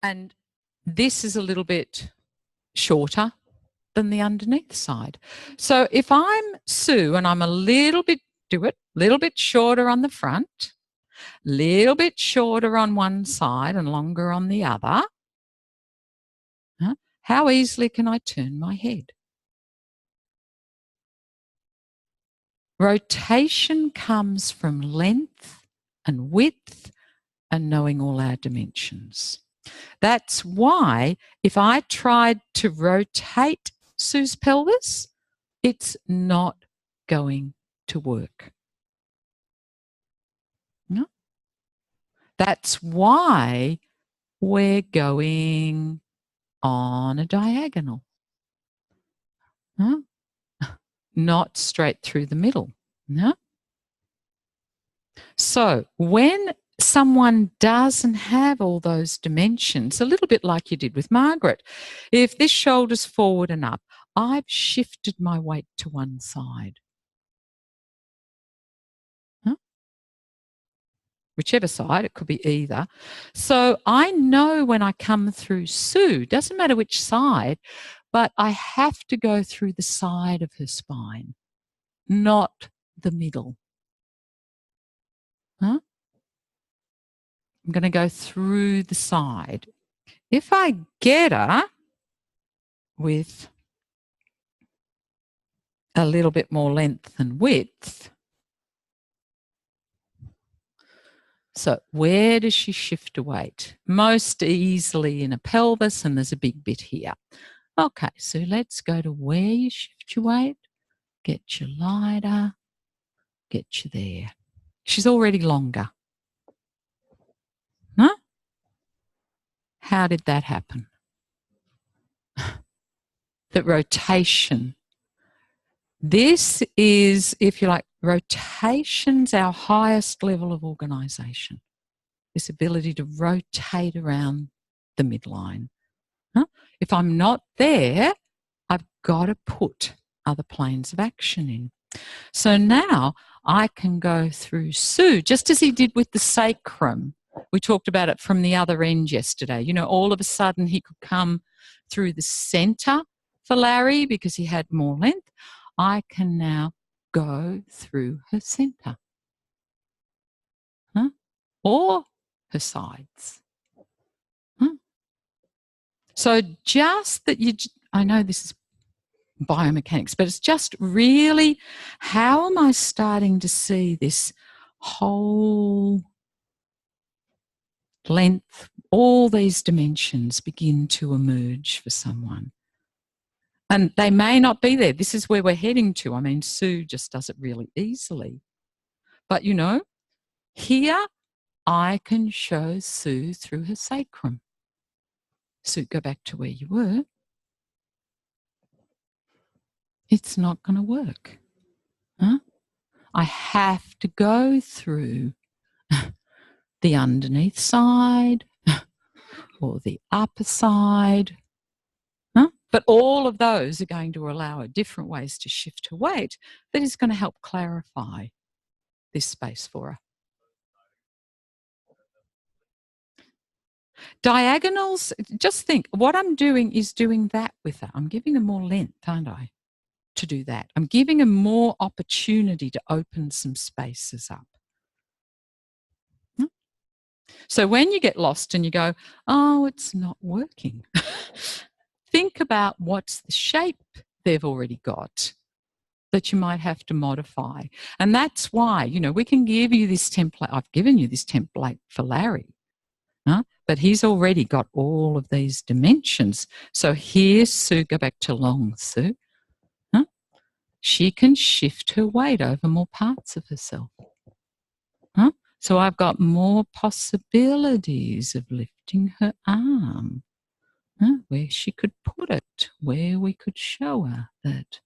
And this is a little bit shorter than the underneath side. So if I'm Sue and I'm a little bit shorter on the front, little bit shorter on one side and longer on the other, how easily can I turn my head? Rotation comes from length and width and knowing all our dimensions. That's why if I tried to rotate Sue's pelvis, it's not going to work. No? That's why we're going on a diagonal. No? Not straight through the middle. No? So when someone doesn't have all those dimensions, a little bit like you did with Margaret, if this shoulder's forward and up, I've shifted my weight to one side. Whichever side, it could be either. So I know when I come through Sue, doesn't matter which side, but I have to go through the side of her spine, not the middle. I'm going to go through the side. If I get her with a little bit more length and width, so where does she shift her weight? Most easily in a pelvis, and there's a big bit here. Okay, so let's go to where you shift your weight. Get you lighter, get you there. She's already longer. Huh? How did that happen? The rotation. This is, if you like, rotation's our highest level of organisation. This ability to rotate around the midline. Huh? If I'm not there, I've got to put other planes of action in. So now I can go through Sue, just as he did with the sacrum. We talked about it from the other end yesterday. You know, all of a sudden he could come through the centre for Larry because he had more length. I can now go through her centre. Or her sides. So just that I know this is biomechanics, but it's just really, how am I starting to see this whole length, all these dimensions begin to emerge for someone? And they may not be there. This is where we're heading to. I mean, Sue just does it really easily. But, you know, here I can show Sue through her sacrum. Sue, go back to where you were. It's not going to work. I have to go through the underneath side or the upper side. But all of those are going to allow her different ways to shift her weight that is going to help clarify this space for her. Diagonals, just think, what I'm doing is doing that with her. I'm giving her more length, aren't I, to do that? I'm giving her more opportunity to open some spaces up. So when you get lost and you go, oh, it's not working, think about what's the shape they've already got that you might have to modify. And that's why, you know, we can give you this template. I've given you this template for Larry, but he's already got all of these dimensions. So here, Sue, go back to long Sue. She can shift her weight over more parts of herself. So I've got more possibilities of lifting her arm, where she could put it, where we could show her that.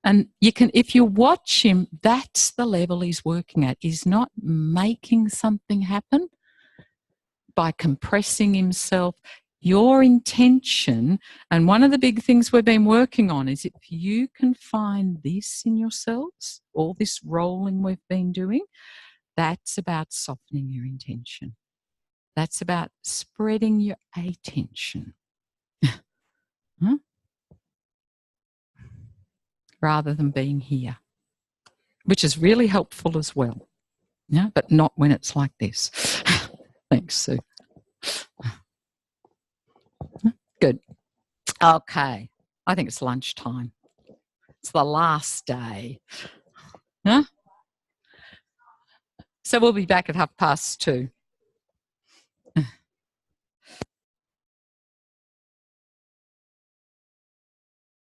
And you can, if you watch him, that's the level he's working at. He's not making something happen by compressing himself. Your intention, and one of the big things we've been working on is if you can find this in yourselves, all this rolling we've been doing, that's about softening your intention. That's about spreading your attention. Huh? Rather than being here, which is really helpful as well. Yeah, but not when it's like this. Thanks, Sue. Good. Okay. I think it's lunchtime. It's the last day. Huh? So we'll be back at 2:30.